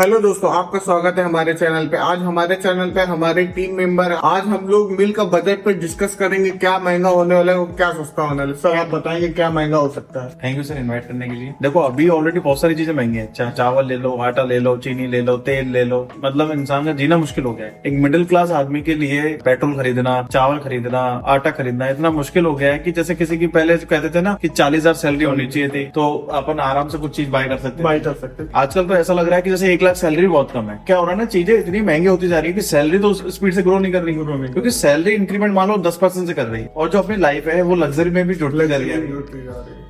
Hello दोस्तों, आपका स्वागत है हमारे चैनल पे। आज हमारे चैनल पे हमारे टीम मेंबर, आज हम लोग मिलकर बजट पे डिस्कस करेंगे क्या महंगा होने वाला है और क्या सस्ता होने वाला है। सर आप बताएंगे क्या महंगा हो सकता है। थैंक यू सर इनवाइट करने के लिए। देखो अभी ऑलरेडी बहुत सारी चीजें महंगी हैं, चावल ले लो, आटा ले लो, चीनी ले लो, तेल ले लो, मतलब इंसान का जीना मुश्किल हो गया है। एक मिडिल क्लास आदमी के लिए पेट्रोल खरीदना, चावल खरीदना, आटा खरीदना इतना मुश्किल हो गया है कि जैसे किसी की पहले कहते थे ना कि 40,000 सैलरी होनी चाहिए थी तो अपन आराम से कुछ चीज बाय कर सकते। आजकल तो ऐसा लग रहा है कि जैसे 1 लाख सैलरी बहुत कम है। क्या हो रहा है ना, चीजें इतनी महंगी होती जा रही है कि सैलरी तो स्पीड से ग्रो नहीं कर रही, क्योंकि सैलरी इंक्रीमेंट मान लो 10% से कर रही है और जो अपनी लाइफ है वो लग्जरी में भी जुड़ने जा रही है।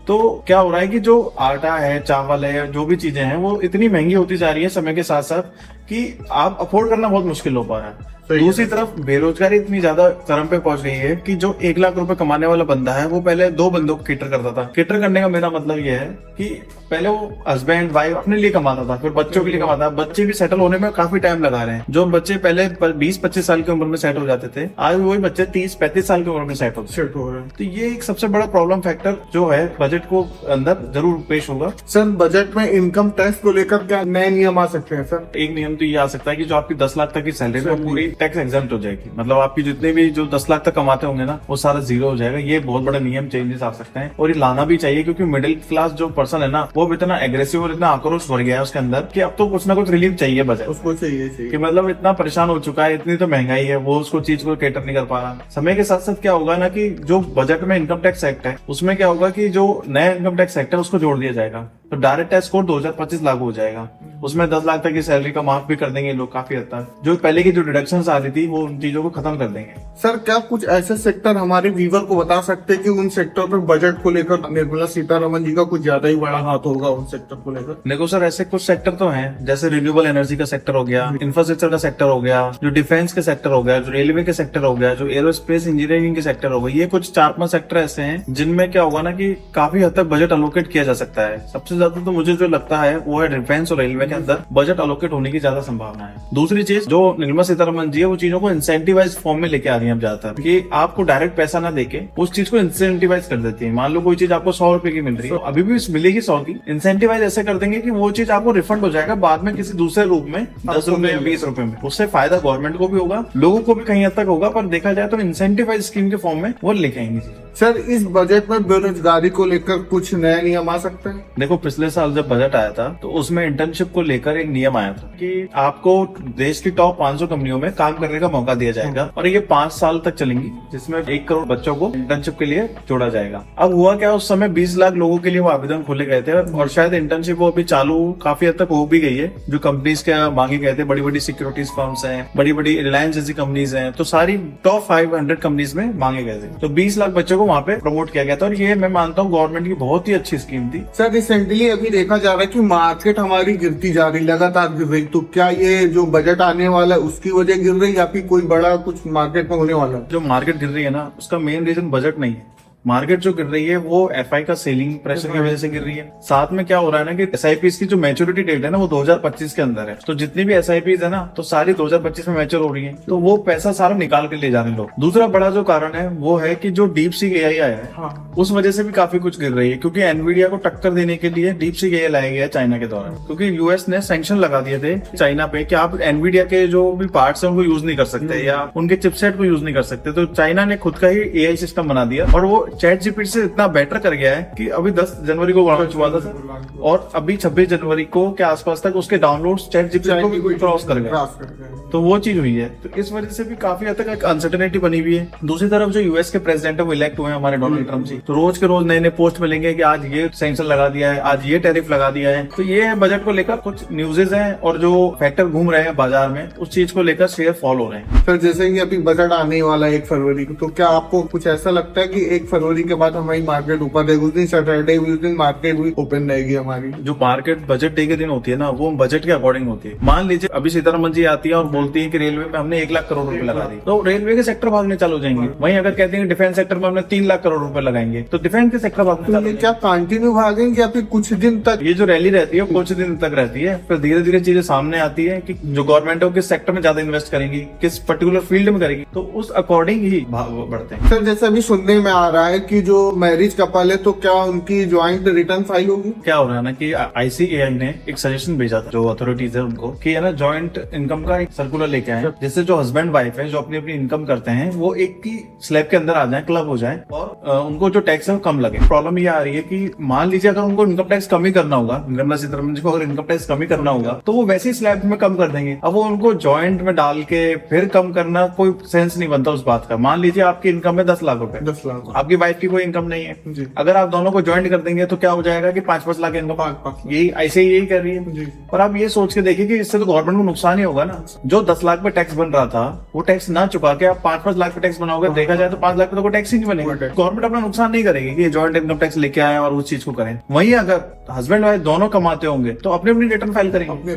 तो क्या हो रहा है कि जो आटा है, चावल है, जो भी चीजें हैं वो इतनी महंगी होती जा रही है समय के साथ साथ कि आप अफोर्ड करना बहुत मुश्किल हो पा रहा है। दूसरी तरफ बेरोजगारी इतनी ज्यादा चरम पे पहुंच गई है कि जो 1 लाख रुपए कमाने वाला बंदा है वो पहले 2 बंदों को केटर करता था। केटर करने का मेरा मतलब ये है कि पहले वो हस्बैंड वाइफ अपने लिए कमाता था, फिर बच्चों के लिए कमाता था। बच्चे भी सेटल होने में काफी टाइम लगा रहे हैं। जो बच्चे पहले 20-25 साल की उम्र में सेट हो जाते थे, आज वही बच्चे 30-35 साल की उम्र में सेट हो रहे हैं। तो ये एक सबसे बड़ा प्रॉब्लम फैक्टर जो है बजट को अंदर जरूर पेश होगा। सर बजट में इनकम टैक्स को लेकर क्या नए नियम आ सकते हैं। सर एक नियम तो ये आ सकता है कि जो आपकी 10 लाख तक की सैलरी है पूरी टैक्स एग्जम्प्ट हो जाएगी। मतलब आपकी जितने भी जो 10 लाख तक कमाते होंगे ना वो सारा जीरो हो जाएगा। ये बहुत बड़ा नियम चेंजेस आ सकते हैं और ये लाना भी चाहिए, क्योंकि मिडिल क्लास जो पर्सन है ना वो इतना एग्रेसिव और इतना आक्रोश भर गया है उसके अंदर कि अब तो कुछ ना कुछ रिलीफ चाहिए बजट उसको चाहिए कि मतलब इतना परेशान हो चुका है, इतनी तो महंगाई है, वो उसको चीज को कैटर नहीं कर पा रहा। समय के साथ साथ क्या होगा ना कि जो बजट में इनकम टैक्स एक्ट है उसमें क्या होगा कि जो नया इनकम टैक्स एक्ट है उसको जोड़ दिया जाएगा, तो डायरेक्ट टैक्स कोड 2025 लागू हो जाएगा। उसमें 10 लाख तक की सैलरी का माफ भी कर देंगे लोग काफी हद तक। जो पहले की जो डिडक्शंस आ रही थी वो उन चीजों को खत्म कर देंगे। सर क्या कुछ ऐसे सेक्टर हमारे व्यूवर को बता सकते हैं कि उन सेक्टर पर बजट को लेकर निर्मला सीतारमण जी का कुछ ज्यादा ही बड़ा हाथ होगा उन सेक्टर को लेकर। देखो सर, ऐसे कुछ सेक्टर तो हैं, जैसे रिन्यूएबल एनर्जी का सेक्टर हो गया, इंफ्रास्ट्रक्चर का सेक्टर हो गया, जो डिफेंस के सेक्टर हो गया, जो रेलवे के सेक्टर हो गया, जो एरोस्पेस इंजीनियरिंग के सेक्टर हो गया। ये कुछ 4-5 सेक्टर ऐसे हैं जिनमें क्या होगा ना कि काफी हद तक बजट अलोकेट किया जा सकता है। सबसे ज्यादा तो मुझे जो लगता है वो है डिफेंस और रेलवे के अंदर बजट अलोकेट होने की ज्यादा संभावना है। दूसरी चीज जो निर्मला सीतारमण जी है वो चीजों को इंसेंटिवाइज फॉर्म में लेके आ रही है ज्यादातर, कि आपको डायरेक्ट पैसा ना देके उस चीज को इंसेंटिवाइज कर देती है। मान लो कोई चीज आपको 100 रुपए की मिल रही है, अभी भी मिलेगी 100 की, इंसेंटिवाइज ऐसे कर देंगे कि वो चीज आपको रिफंड हो जाएगा बाद में किसी दूसरे रूप में 10 रुपए या 20 रुपए में। उससे फायदा गवर्नमेंट को भी होगा, लोगों को भी कहीं हद तक होगा, पर देखा जाए तो इंसेंटिवाइज स्कीम के फॉर्म में वो लेके आएंगे। सर इस बजट में बेरोजगारी को लेकर कुछ नया नियम आ सकते हैं। देखो पिछले साल जब बजट आया था तो उसमें इंटर्नशिप को लेकर एक नियम आया था कि आपको देश की टॉप 500 कंपनियों में काम करने का मौका दिया जाएगा और ये 5 साल तक चलेंगी, जिसमें 1 करोड़ बच्चों को इंटर्नशिप के लिए जोड़ा जाएगा। अब हुआ क्या, उस समय 20 लाख लोगों के लिए वो आवेदन खोले गए थे और शायद इंटर्नशिप वो अभी चालू काफी हद तक हो भी गई है। जो कंपनीज के मांगे गए थे, बड़ी बड़ी सिक्योरिटीज फर्म्स हैं, बड़ी बड़ी रिलायंस जैसी कंपनीज हैं, तो सारी टॉप 500 कंपनीज में मांगे गए थे। तो 20 लाख बच्चों को वहाँ पे प्रमोट किया गया था और ये मैं मानता हूँ गवर्नमेंट की बहुत ही अच्छी स्कीम थी। सर रिसेंटली अभी देखा जा रहा है कि मार्केट हमारी गिरती जा रही, लगातार गिर रही, तो क्या ये जो बजट आने वाला है उसकी वजह गिर रही या फिर कोई बड़ा कुछ मार्केट में होने वाला है। जो मार्केट गिर रही है ना उसका मेन रीजन बजट नहीं है। मार्केट जो गिर रही है वो एफआई का सेलिंग प्रेशर की वजह से गिर रही है। साथ में क्या हो रहा है ना कि एसआईपी की जो मैच्योरिटी डेट है ना वो 2025 के अंदर है, तो जितनी भी एसआईपी है ना तो सारी 2025 में मैच्योर हो रही है, तो वो पैसा सारा निकाल के ले जा रहे हैं लोग। दूसरा बड़ा जो कारण है वो है कि जो डीप सीक एआई आया है उस वजह से भी काफी कुछ गिर रही है, क्योंकि एनवीडिया को टक्कर देने के लिए डीप सीक एआई लाया गया है चाइना के द्वारा, क्योंकि यूएस ने सैंक्शन लगा दिए थे चाइना पे कि आप एनवीडिया के जो भी पार्ट्स हैं उनको यूज नहीं कर सकते या उनके चिपसेट को यूज नहीं कर सकते। तो चाइना ने खुद का ही एआई सिस्टम बना दिया और वो चैट जीपीटी से इतना बेटर कर गया है कि अभी 10 जनवरी को लॉन्च हुआ था और अभी 26 जनवरी को के आसपास तक उसके डाउनलोड्स चैट जीपीटी को भी क्रॉस कर गए। तो वो चीज हुई है, तो इस वजह से भी काफी हद तक एक अनसर्टेनिटी बनी हुई है। दूसरी तरफ जो यूएस के प्रेसिडेंट है वो इलेक्ट हुए हैं हमारे डोनाल्ड ट्रम्प जी, तो रोज के रोज नए नए पोस्ट मिलेंगे कि आज ये सैंक्शन लगा दिया है, आज ये टैरिफ लगा दिया है। तो ये बजट को लेकर कुछ न्यूज़ेस हैं और जो फैक्टर घूम रहे हैं बाजार में उस चीज को लेकर शेयर फॉल हो रहे हैं। सर जैसे कि अभी बजट आने वाला है 1 फरवरी को, तो क्या आपको कुछ ऐसा लगता है कि 1 फरवरी के बाद हमारी मार्केट ऊपर रहेगी, उस दिन सैटरडे उस दिन मार्केट भी ओपन रहेगी हमारी? जो मार्केट बजट डे के दिन होती है ना वो बजट के अकॉर्डिंग होती है। मान लीजिए अभी सीतारमण जी आती है और बोलती है कि रेलवे में हमने 1 लाख करोड़ रुपए लगा दी, तो रेलवे के सेक्टर भागने चालू हो जाएंगे। वहीं अगर कहते हैं डिफेंस सेक्टर में हमने 3 लाख करोड़ रुपए लगाएंगे तो डिफेंस के सेक्टर भागने चालू। क्या कंटिन्यू भागेंगे या फिर कुछ दिन तक? ये जो रैली रहती है कुछ दिन तक रहती है, फिर धीरे धीरे चीजें सामने आती है कि जो गवर्नमेंट है किस सेक्टर में ज्यादा इन्वेस्ट करेगी, किस पर्टिकुलर फील्ड में करेगी, तो उस अकॉर्डिंग ही बढ़ते हैं। सर जैसे अभी सुनने में आ रहा है कि जो मैरिज कपल है तो क्या उनकी ज्वाइंट रिटर्न फाइल होगी? क्या हो रहा है ना कि ICAI ने एक सजेशन भेजा था जो अथॉरिटीज है उनको कि है ना जॉइंट इनकम का एक सर्कुलर लेके आए जिससे जो हस्बैंड वाइफ है जो अपनी अपनी इनकम करते हैं वो एक ही स्लैब के अंदर आ जाए, क्लब हो जाए और उनको जो टैक्स है वो कम लगे। प्रॉब्लम ये आ रही है कि मान लीजिए अगर उनको इनकम टैक्स कम ही करना होगा, निर्मला सीतारमण जी को अगर इनकम टैक्स कम ही करना होगा तो वो वैसे ही स्लैब में कम कर देंगे। अब वो उनको जॉइंट में डाल के फिर कम करना कोई सेंस नहीं बनता उस बात का। मान लीजिए आपकी इनकम है 10 लाख रुपए, 10 लाख, आपकी वाइफ की कोई इनकम नहीं जी। है, अगर आप दोनों को ज्वाइंट कर देंगे तो क्या हो जाएगा कि 5-5 लाख इनकम, 5 यही ऐसे ही यही कर रही है। जी। पर आप ये सोच के देखिए कि इससे तो गवर्नमेंट को नुकसान ही होगा ना। जो 10 लाख पे टैक्स बन रहा था वो टैक्स ना चुका के आप 5-5 लाख पे टैक्स बनाओगे, देखा जाए तो 5 लाख पे तो कोई टैक्स ही नहीं बनेगा। गवर्नमेंट अपना नुकसान नहीं करेगी कि जॉइंट इनकम टैक्स लेके आए और उस चीज को करें। वहीं अगर हस्बैंड वाइफ दोनों कमाते होंगे तो अपनी अपनी रिटर्न फाइल करेंगे।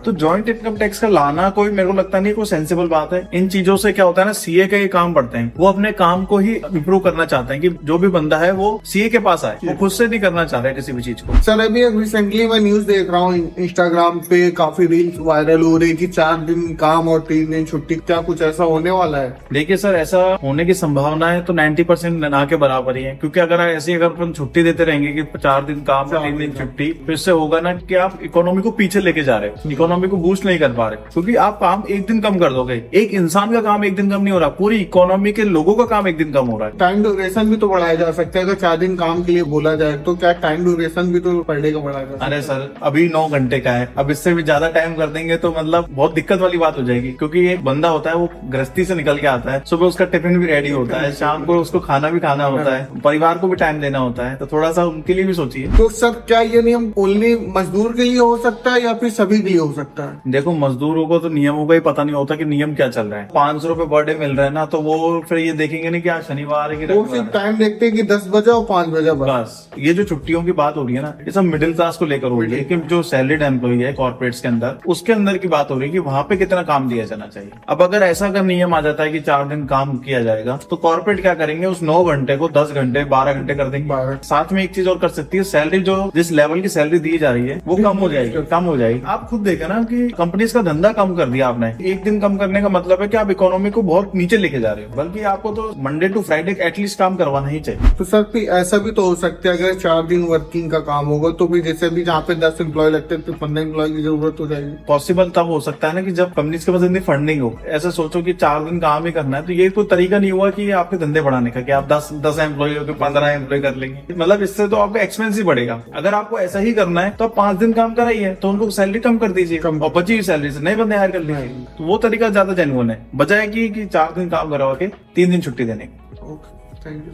तो जॉइंट इनकम टैक्स का लाना कोई मेरे को लगता नहीं कोई सेंसिबल बात है। इन चीजों से क्या होता है ना, CA का ये काम पड़ते हैं, वो अपने काम को ही इम्प्रूव करना चाहते हैं कि जो भी बंदा है वो CA के पास आए, वो खुद से नहीं करना चाह रहे किसी भी चीज को। सर अभी रिसेंटली मैं न्यूज देख रहा हूँ इंस्टाग्राम पे काफी रील्स वायरल हो रही कि 4 दिन काम और 3 दिन छुट्टी, क्या कुछ ऐसा होने वाला है? देखिए सर, ऐसा होने की संभावना है तो 90% ना के बराबर ही है, क्योंकि अगर ऐसी अगर अपन छुट्टी देते रहेंगे कि 4 दिन काम 3 दिन छुट्टी, फिर इससे होगा ना कि आप इकोनॉमी को पीछे लेके जा रहे हो, इकोनॉमी को बूस्ट नहीं कर पा रहे, क्योंकि आप काम एक दिन कम कर दोगे। एक इंसान का काम एक दिन कम नहीं हो रहा, पूरी इकोनॉमी के लोगों का काम एक दिन कम हो रहा है। टाइम ड्यूरेशन भी तो बढ़ाया जा सकता है। अगर 4 दिन काम के लिए बोला जाए तो क्या टाइम ड्यूरेशन भी तो पर डे का बढ़ाया जा सकता है? अरे सर, अभी 9 घंटे का है, अब इससे भी ज्यादा टाइम कर देंगे तो मतलब बहुत दिक्कत वाली बात हो जाएगी। क्योंकि एक बंदा होता है वो गृहस्थी से निकल के आता है, सुबह उसका टिफिन भी रेडी होता है, शाम को उसको खाना भी खाना होता है, परिवार को भी टाइम देना होता है, तो थोड़ा सा उनके लिए भी सोचिए। तो सर क्या ये नियम ओनली मजदूर के लिए हो सकता है या फिर सभी के लिए हो सकता है? देखो, मजदूरों को तो नियमों का ही पता नहीं होता कि नियम क्या चल रहा है। 500 रुपए पर डे मिल रहा है ना, तो वो फिर ये देखेंगे नहीं कि आज शनिवार है कि वो सिर्फ टाइम देखते हैं कि 10 बजे और 5 बजे बस। ये जो छुट्टियों की बात हो रही है ना, ये सब मिडिल क्लास को लेकर हो रही है कि जो सैलरीड एम्प्लॉई है कॉर्पोरेट्स के अंदर, उसके अंदर की बात हो रही है कि वहां पे कितना काम दिया जाना चाहिए। अब अगर ऐसा अगर नियम आ जाता है कि 4 दिन काम किया जाएगा तो कॉर्पोरेट क्या करेंगे, उस 9 घंटे को 10 घंटे 12 घंटे कर देंगे। साथ में एक चीज और कर सकती है, सैलरी जो जिस लेवल की सैलरी दी जा रही है वो कम हो जाएगी। आप खुद देखें ना कि कंपनीज का धंधा कम कर दिया आपने। एक दिन कम करने का मतलब है कि आप इकोनॉमी को बहुत नीचे लेके जा रहे हो, बल्कि आपको तो मंडे टू फ्राइडे एटलीस्ट काम करवाना ही चाहिए। तो सर ऐसा भी तो हो सकता है अगर 4 दिन वर्किंग का काम होगा तो भी जैसे भी जहाँ पे 10 एम्प्लॉय लगते हैं तो 15 एम्प्लॉय की जरूरत हो जाएगी। पॉसिबल तब हो सकता है ना कि जब कंपनीज के पास इतनी फंडिंग हो। ऐसा सोचो कि 4 दिन काम ही करना है तो ये कोई तरीका नहीं हुआ कि आपके धंधे बढ़ाने का कि आप 10 एम्प्लॉय हो 15 एम्प्लॉय कर लेंगे। मतलब इससे तो आपका एक्सपेंस ही बढ़ेगा। अगर आपको ऐसा ही करना है तो आप 5 दिन काम कराइए, तो उनको सैलरी कम कर दीजिए और बची हुई सैलरी से नए बंदे हायर कर लीजिए। तो वो तरीका ज्यादा जेन्युइन है, बजाय कि 4 दिन काम करवा के 3 दिन छुट्टी देने की। Okay, thank you.